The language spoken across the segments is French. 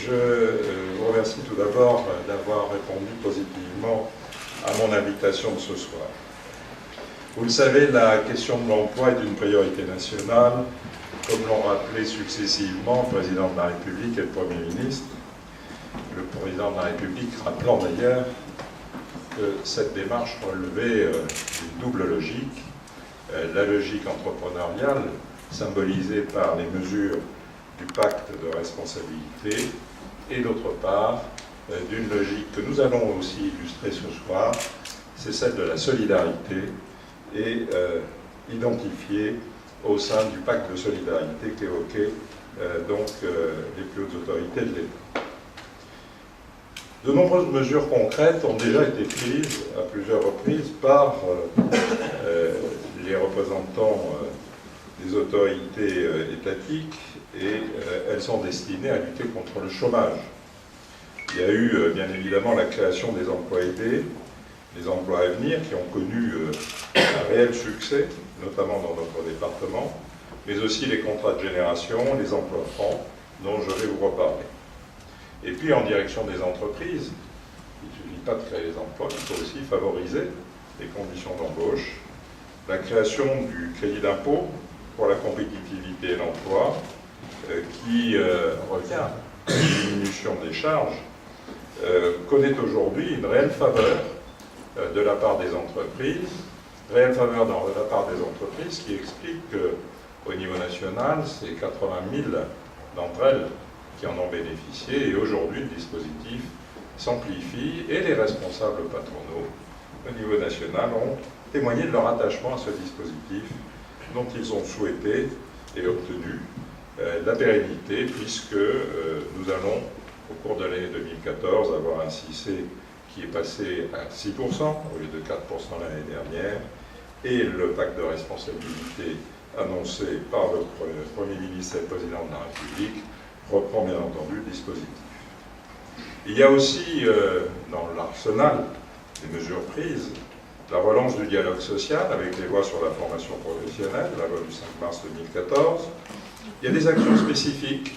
Je vous remercie tout d'abord d'avoir répondu positivement à mon invitation de ce soir. Vous le savez, la question de l'emploi est une priorité nationale, comme l'ont rappelé successivement le Président de la République et le Premier ministre. Le Président de la République rappelant d'ailleurs que cette démarche relevait d'une double logique. La logique entrepreneuriale, symbolisée par les mesures du pacte de responsabilité, et d'autre part, d'une logique que nous allons aussi illustrer ce soir, c'est celle de la solidarité, et identifiée au sein du pacte de solidarité qu'évoquaient les plus hautes autorités de l'État. De nombreuses mesures concrètes ont déjà été prises à plusieurs reprises par les représentants des autorités étatiques, et elles sont destinées à lutter contre le chômage. Il y a eu bien évidemment la création des emplois aidés, des emplois à venir qui ont connu un réel succès, notamment dans notre département, mais aussi les contrats de génération, les emplois francs, dont je vais vous reparler. Et puis en direction des entreprises, il ne suffit pas de créer les emplois, il faut aussi favoriser les conditions d'embauche, la création du crédit d'impôt pour la compétitivité et l'emploi, qui revient à une diminution des charges, connaît aujourd'hui une réelle faveur de la part des entreprises, qui explique qu'au niveau national, c'est 80 000 d'entre elles qui en ont bénéficié, et aujourd'hui le dispositif s'amplifie, et les responsables patronaux au niveau national ont témoigné de leur attachement à ce dispositif, dont ils ont souhaité et obtenu la pérennité, puisque nous allons, au cours de l'année 2014, avoir un CICE qui est passé à 6% au lieu de 4% l'année dernière, et le pacte de responsabilité annoncé par le Premier ministre et le Président de la République reprend bien entendu le dispositif. Il y a aussi dans l'arsenal des mesures prises la relance du dialogue social avec les lois sur la formation professionnelle, la loi du 5 mars 2014. Il y a des actions spécifiques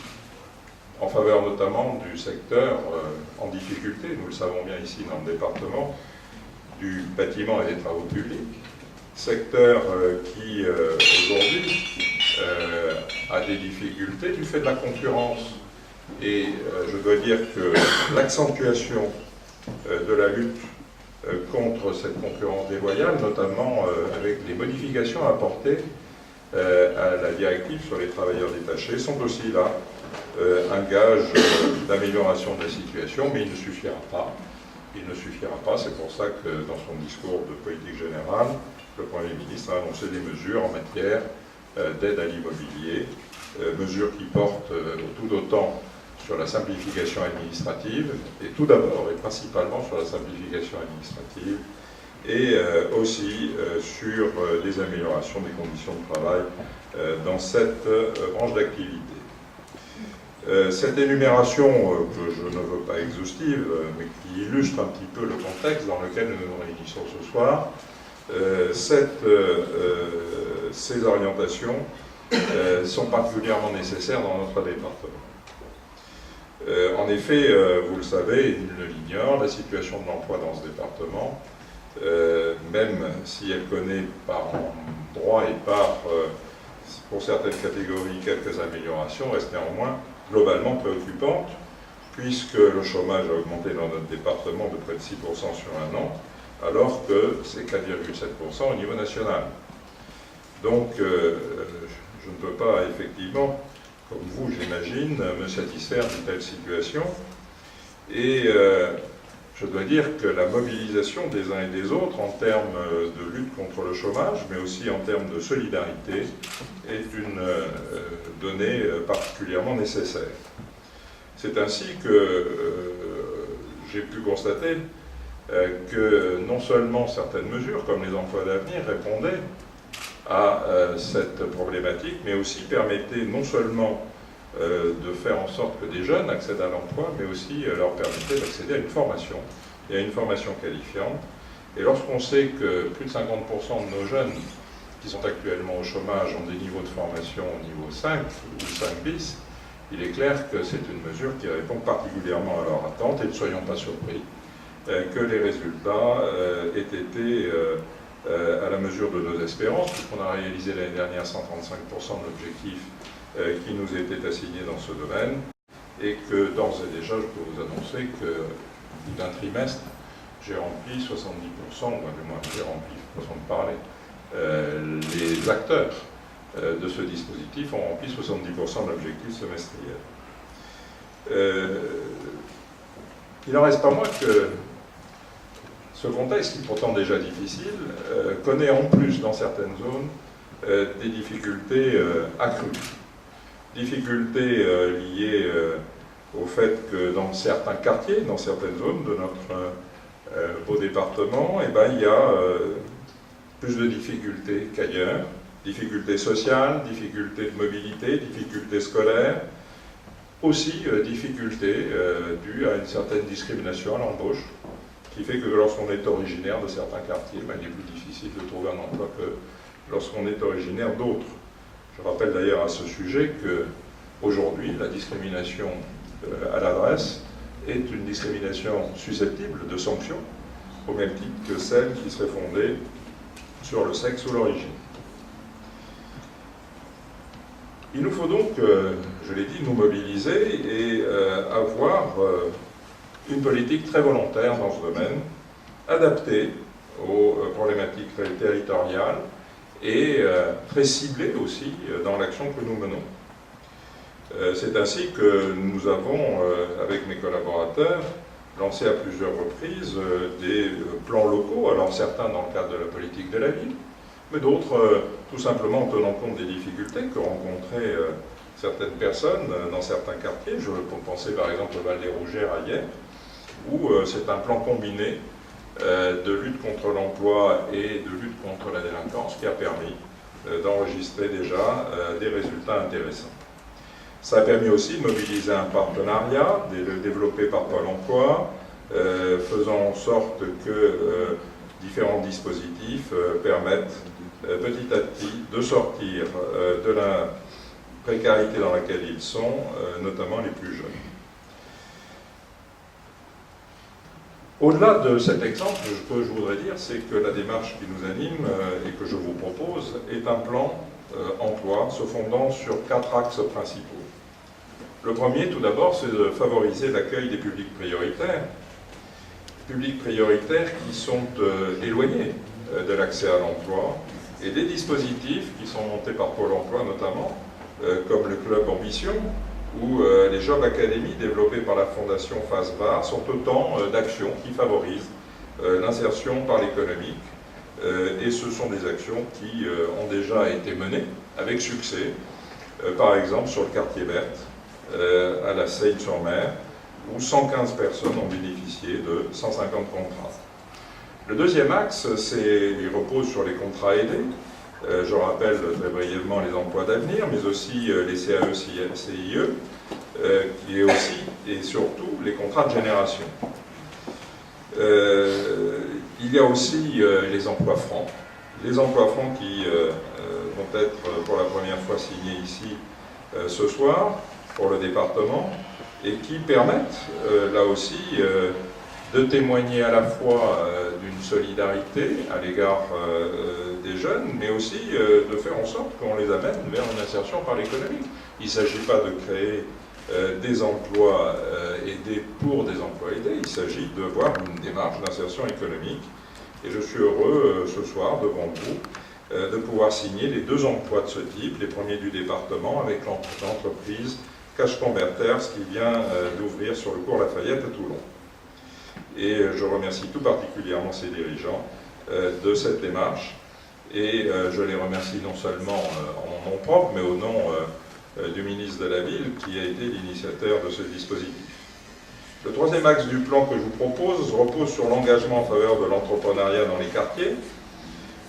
en faveur notamment du secteur en difficulté, nous le savons bien ici dans le département, du bâtiment et des travaux publics, secteur qui aujourd'hui a des difficultés du fait de la concurrence. Et je dois dire que l'accentuation de la lutte contre cette concurrence déloyale, notamment avec les modifications apportées à la directive sur les travailleurs détachés, sont aussi là un gage d'amélioration de la situation, mais il ne suffira pas. Il ne suffira pas, c'est pour ça que dans son discours de politique générale, le Premier ministre a annoncé des mesures en matière d'aide à l'immobilier, mesures qui portent tout autant sur la simplification administrative, et tout d'abord et principalement sur la simplification administrative, et aussi sur des améliorations des conditions de travail dans cette branche d'activité. Cette énumération, que je ne veux pas exhaustive, mais qui illustre un petit peu le contexte dans lequel nous nous réunissons ce soir, ces orientations sont particulièrement nécessaires dans notre département. En effet, vous le savez, et nul ne l'ignore, la situation de l'emploi dans ce département, même si elle connaît par droit et par, pour certaines catégories, quelques améliorations, reste néanmoins globalement préoccupante, puisque le chômage a augmenté dans notre département de près de 6% sur un an, alors que c'est 4,7% au niveau national. Donc, je ne peux pas effectivement, comme vous, j'imagine, me satisfaire d'une telle situation. Et je dois dire que la mobilisation des uns et des autres en termes de lutte contre le chômage, mais aussi en termes de solidarité, est une donnée particulièrement nécessaire. C'est ainsi que j'ai pu constater que non seulement certaines mesures, comme les emplois d'avenir, répondaient à cette problématique, mais aussi permettaient non seulement de faire en sorte que des jeunes accèdent à l'emploi, mais aussi leur permettaient d'accéder à une formation, et à une formation qualifiante. Et lorsqu'on sait que plus de 50% de nos jeunes qui sont actuellement au chômage ont des niveaux de formation au niveau 5 ou 5 bis, il est clair que c'est une mesure qui répond particulièrement à leur attente, et ne soyons pas surpris que les résultats aient été à la mesure de nos espérances, puisqu'on a réalisé l'année dernière 135% de l'objectif qui nous était assigné dans ce domaine, et que d'ores et déjà, je peux vous annoncer que au bout d'un trimestre, j'ai rempli 70%, ou du moins j'ai rempli, façon de parler, les acteurs de ce dispositif ont rempli 70% de l'objectif semestriel. Il n'en reste pas moins que ce contexte, qui est pourtant déjà difficile, connaît en plus dans certaines zones des difficultés accrues. Difficultés liées au fait que dans certains quartiers, dans certaines zones de notre beau département, eh ben, il y a plus de difficultés qu'ailleurs. Difficultés sociales, difficultés de mobilité, difficultés scolaires, aussi difficultés dues à une certaine discrimination à l'embauche, qui fait que lorsqu'on est originaire de certains quartiers, ben, il est plus difficile de trouver un emploi que lorsqu'on est originaire d'autres. Je rappelle d'ailleurs à ce sujet qu'aujourd'hui, la discrimination à l'adresse est une discrimination susceptible de sanctions, au même titre que celle qui serait fondée sur le sexe ou l'origine. Il nous faut donc, je l'ai dit, nous mobiliser et avoir une politique très volontaire dans ce domaine, adaptée aux problématiques territoriales et très ciblée aussi dans l'action que nous menons. C'est ainsi que nous avons, avec mes collaborateurs, lancé à plusieurs reprises des plans locaux, alors certains dans le cadre de la politique de la ville, mais d'autres tout simplement en tenant compte des difficultés que rencontraient certaines personnes dans certains quartiers. Je peux penser par exemple au Val des Rougères à Hyères, où c'est un plan combiné de lutte contre l'emploi et de lutte contre la délinquance qui a permis d'enregistrer déjà des résultats intéressants. Ça a permis aussi de mobiliser un partenariat développé par Pôle emploi, faisant en sorte que différents dispositifs permettent petit à petit de sortir de la précarité dans laquelle ils sont, notamment les plus jeunes. Au-delà de cet exemple, ce que je voudrais dire, c'est que la démarche qui nous anime et que je vous propose est un plan emploi se fondant sur 4 axes principaux. Le premier, tout d'abord, c'est de favoriser l'accueil des publics prioritaires qui sont éloignés de l'accès à l'emploi, et des dispositifs qui sont montés par Pôle emploi notamment, comme le Club Ambition, ou les Job Academy développés par la Fondation FASVA, sont autant d'actions qui favorisent l'insertion par l'économique. Et ce sont des actions qui ont déjà été menées avec succès, par exemple sur le quartier Berthe, à la Seine-sur-Mer, où 115 personnes ont bénéficié de 150 contrats. Le deuxième axe, il repose sur les contrats aidés. Je rappelle très brièvement les emplois d'avenir, mais aussi les CAE-CIE, qui est aussi et surtout les contrats de génération. Il y a aussi les emplois francs. Les emplois francs qui vont être pour la première fois signés ici ce soir pour le département, et qui permettent là aussi de témoigner à la fois d'une solidarité à l'égard des jeunes, mais aussi de faire en sorte qu'on les amène vers une insertion par l'économie. Il ne s'agit pas de créer des emplois aidés pour des emplois aidés, il s'agit de voir une démarche d'insertion économique. Et je suis heureux ce soir devant vous de pouvoir signer les 2 emplois de ce type, les premiers du département avec l'entreprise Cash Converters qui vient d'ouvrir sur le cours Lafayette à Toulon. Et je remercie tout particulièrement ces dirigeants de cette démarche, et je les remercie non seulement en mon nom propre, mais au nom du ministre de la Ville qui a été l'initiateur de ce dispositif. Le troisième axe du plan que je vous propose repose sur l'engagement en faveur de l'entrepreneuriat dans les quartiers.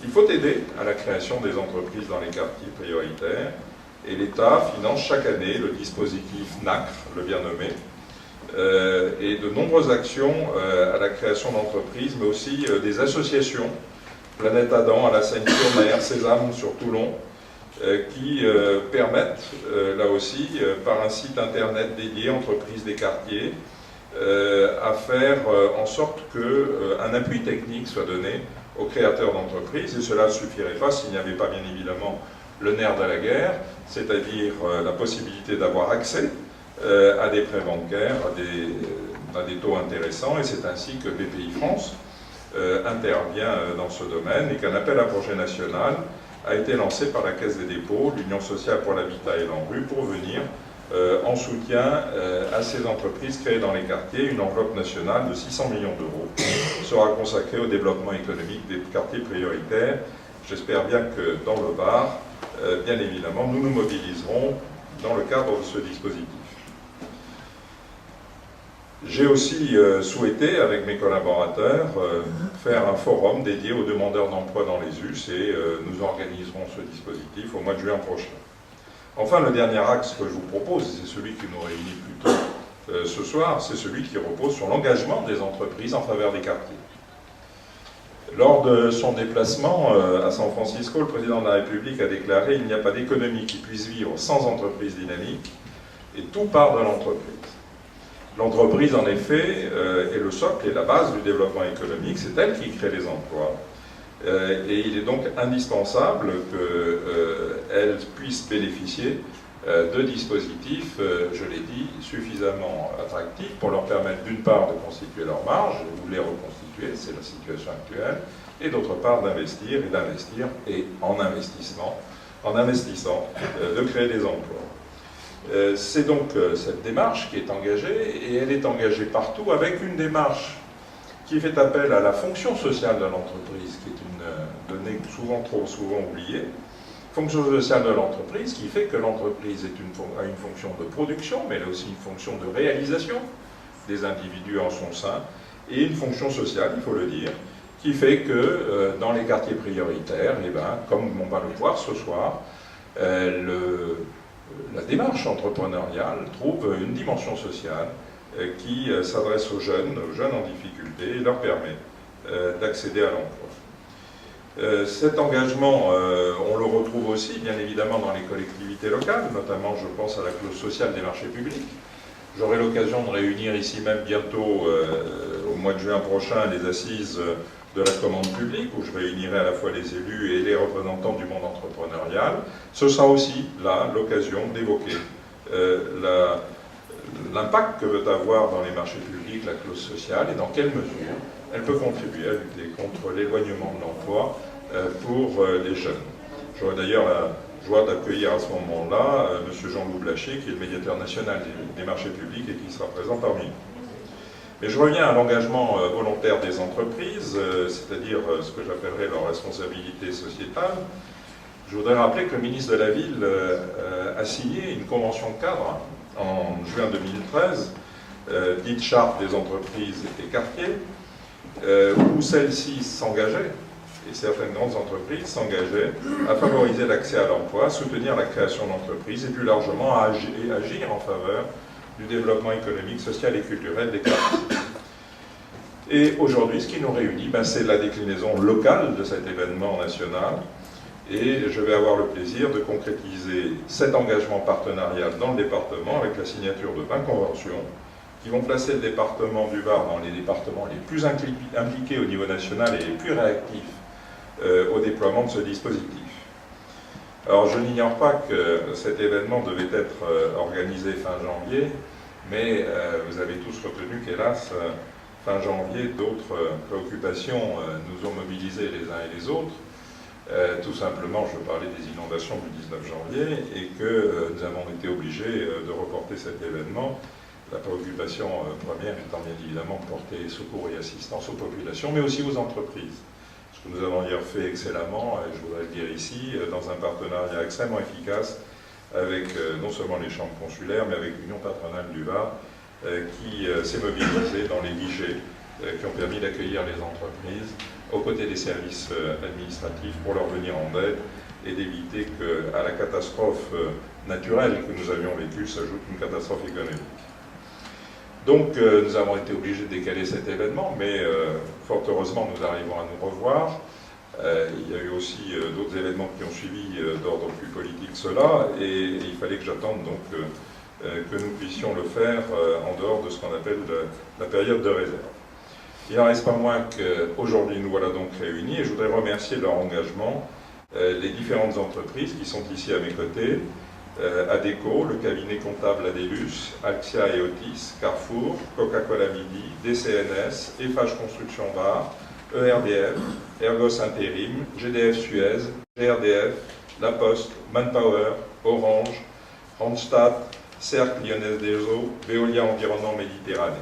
Il faut aider à la création des entreprises dans les quartiers prioritaires, et l'État finance chaque année le dispositif NACRE, le bien nommé, et de nombreuses actions à la création d'entreprises, mais aussi des associations, Planète Adam à la Seine-sur-Mer, Sésame sur Toulon, qui permettent, là aussi, par un site internet dédié, entreprises des quartiers, à faire en sorte qu'un appui technique soit donné aux créateurs d'entreprises, et cela ne suffirait pas s'il n'y avait pas bien évidemment le nerf de la guerre, c'est-à-dire la possibilité d'avoir accès à des prêts bancaires, à des taux intéressants, et c'est ainsi que BPI France intervient dans ce domaine, et qu'un appel à projet national a été lancé par la Caisse des dépôts, l'Union sociale pour l'habitat et l'ANRU, pour venir en soutien à ces entreprises créées dans les quartiers. Une enveloppe nationale de 600 millions d'euros sera consacrée au développement économique des quartiers prioritaires. J'espère bien que dans le Var, bien évidemment, nous nous mobiliserons dans le cadre de ce dispositif. J'ai aussi souhaité, avec mes collaborateurs, faire un forum dédié aux demandeurs d'emploi dans les US, et nous organiserons ce dispositif au mois de juin prochain. Enfin, le dernier axe que je vous propose, et c'est celui qui nous réunit plutôt ce soir, c'est celui qui repose sur l'engagement des entreprises en faveur des quartiers. Lors de son déplacement à San Francisco, le président de la République a déclaré « Il n'y a pas d'économie qui puisse vivre sans entreprise dynamique, et tout part de l'entreprise ». L'entreprise, en effet, est le socle et la base du développement économique, c'est elle qui crée les emplois. Et il est donc indispensable qu'elle puisse bénéficier de dispositifs, je l'ai dit, suffisamment attractifs pour leur permettre d'une part de constituer leur marge, ou les reconstituer, c'est la situation actuelle, et d'autre part d'investir, et en investissant, de créer des emplois. C'est donc cette démarche qui est engagée, et elle est engagée partout avec une démarche qui fait appel à la fonction sociale de l'entreprise, qui est une donnée trop souvent oubliée. Fonction sociale de l'entreprise qui fait que l'entreprise a une fonction de production, mais elle a aussi une fonction de réalisation des individus en son sein, et une fonction sociale, il faut le dire, qui fait que dans les quartiers prioritaires, eh ben, comme on va le voir ce soir, la démarche entrepreneuriale trouve une dimension sociale qui s'adresse aux jeunes en difficulté, et leur permet d'accéder à l'emploi. Cet engagement, on le retrouve aussi, bien évidemment, dans les collectivités locales, notamment, je pense, à la clause sociale des marchés publics. J'aurai l'occasion de réunir ici même bientôt, au mois de juin prochain, les assises de la commande publique, où je réunirai à la fois les élus et les représentants du monde entrepreneurial. Ce sera aussi, là, l'occasion d'évoquer l'impact que veut avoir dans les marchés publics la clause sociale, et dans quelle mesure elle peut contribuer à lutter contre l'éloignement de l'emploi pour les jeunes. J'aurai d'ailleurs la joie d'accueillir à ce moment-là M. Jean-Loup Blaché, qui est le médiateur national des marchés publics et qui sera présent parmi nous. Mais je reviens à l'engagement volontaire des entreprises, c'est-à-dire ce que j'appellerais leur responsabilité sociétale. Je voudrais rappeler que le ministre de la Ville a signé une convention cadre en juin 2013, dite Charte des entreprises et quartiers, où celle-ci s'engageait, et certaines grandes entreprises s'engageaient à favoriser l'accès à l'emploi, à soutenir la création d'entreprises et plus largement à agir en faveur du développement économique, social et culturel des quartiers. Et aujourd'hui, ce qui nous réunit, c'est la déclinaison locale de cet événement national, et je vais avoir le plaisir de concrétiser cet engagement partenarial dans le département avec la signature de 20 conventions qui vont placer le département du Var dans les départements les plus impliqués au niveau national et les plus réactifs au déploiement de ce dispositif. Alors je n'ignore pas que cet événement devait être organisé fin janvier, mais vous avez tous retenu qu'hélas, fin janvier, d'autres préoccupations nous ont mobilisés les uns et les autres. Tout simplement, je parlais des inondations du 19 janvier et que nous avons été obligés de reporter cet événement. La préoccupation première étant bien évidemment porter secours et assistance aux populations, mais aussi aux entreprises. Ce que nous avons hier fait excellemment, et je voudrais le dire ici, dans un partenariat extrêmement efficace avec non seulement les chambres consulaires, mais avec l'Union patronale du Var, qui s'est mobilisée dans les guichets qui ont permis d'accueillir les entreprises aux côtés des services administratifs pour leur venir en aide et d'éviter qu'à la catastrophe naturelle que nous avions vécue s'ajoute une catastrophe économique. Donc nous avons été obligés de décaler cet événement, mais fort heureusement nous arrivons à nous revoir Il y a eu aussi d'autres événements qui ont suivi d'ordre plus politique cela, et il fallait que j'attende donc que nous puissions le faire en dehors de ce qu'on appelle la période de réserve. Il n'en reste pas moins qu'aujourd'hui nous voilà donc réunis, et je voudrais remercier de leur engagement les différentes entreprises qui sont ici à mes côtés, ADECO, le cabinet comptable Adelus, Axia et Otis, Carrefour, Coca-Cola Midi, DCNS, Eiffage Construction Bar, ERDF, Ergos Intérim, GDF Suez, GRDF, La Poste, Manpower, Orange, Randstad, Cercle Lyonnaise des Eaux, Veolia Environnement Méditerranée.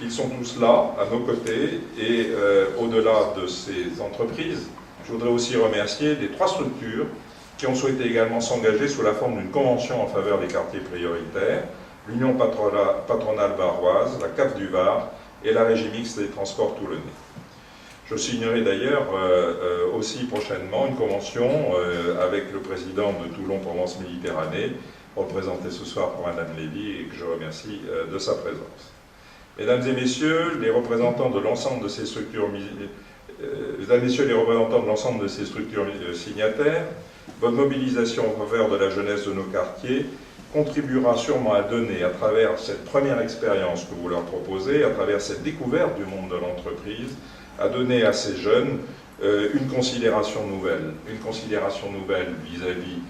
Ils sont tous là, à nos côtés, et au-delà de ces entreprises, je voudrais aussi remercier les 3 structures qui ont souhaité également s'engager sous la forme d'une convention en faveur des quartiers prioritaires, l'Union patronale varoise, la CAF du Var et la Régie mixte des transports toulonnais. Je signerai d'ailleurs aussi prochainement une convention avec le président de Toulon-Provence Méditerranée, représenté ce soir par Madame Lévy, et que je remercie de sa présence. Mesdames et messieurs, les représentants de l'ensemble de ces structures, signataires, votre mobilisation en faveur de la jeunesse de nos quartiers contribuera sûrement à donner, à travers cette première expérience que vous leur proposez, à travers cette découverte du monde de l'entreprise, à donner à ces jeunes une considération nouvelle vis-à-vis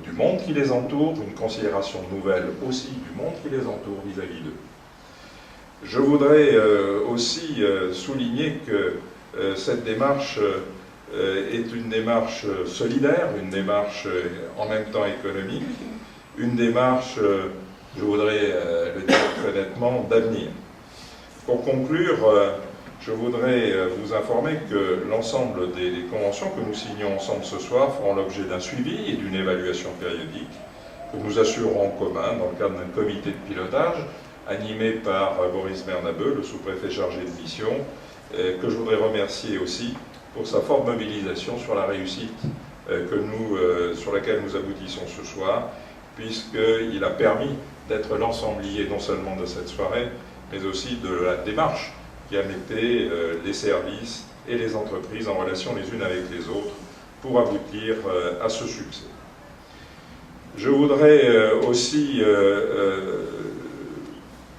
du monde qui les entoure, une considération nouvelle aussi du monde qui les entoure vis-à-vis d'eux. Je voudrais aussi souligner que cette démarche est une démarche solidaire, une démarche en même temps économique, une démarche, je voudrais le dire très nettement, d'avenir. Pour conclure, je voudrais vous informer que l'ensemble des conventions que nous signons ensemble ce soir feront l'objet d'un suivi et d'une évaluation périodique que nous assurerons en commun dans le cadre d'un comité de pilotage animé par Boris Bernabeu, le sous-préfet chargé de mission, que je voudrais remercier aussi pour sa forte mobilisation sur la réussite sur laquelle nous aboutissons ce soir, puisqu'il a permis d'être l'ensemblier non seulement de cette soirée, mais aussi de la démarche qui a mis les services et les entreprises en relation les unes avec les autres pour aboutir à ce succès. Je voudrais aussi,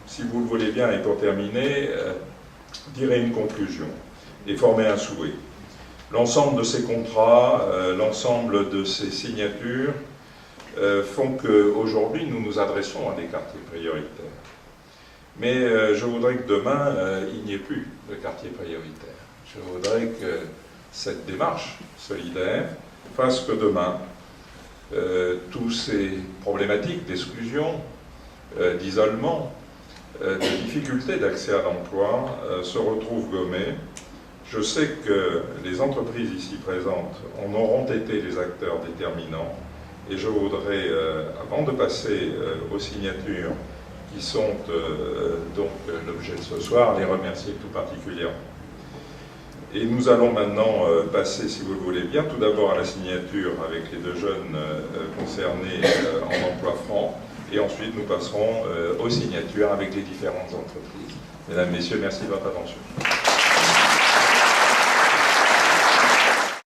si vous le voulez bien, et pour terminer, dire une conclusion et former un souhait. L'ensemble de ces contrats, l'ensemble de ces signatures font qu'aujourd'hui nous nous adressons à des quartiers prioritaires. Mais je voudrais que demain, il n'y ait plus de quartier prioritaire. Je voudrais que cette démarche solidaire fasse que demain, toutes ces problématiques d'exclusion, d'isolement, de difficultés d'accès à l'emploi se retrouvent gommées. Je sais que les entreprises ici présentes en auront été les acteurs déterminants, et je voudrais, avant de passer aux signatures qui sont donc l'objet de ce soir, les remercier tout particulièrement. Et nous allons maintenant passer, si vous le voulez bien, tout d'abord à la signature avec les 2 jeunes concernés en emploi franc, et ensuite nous passerons aux signatures avec les différentes entreprises. Mesdames, Messieurs, merci de votre attention.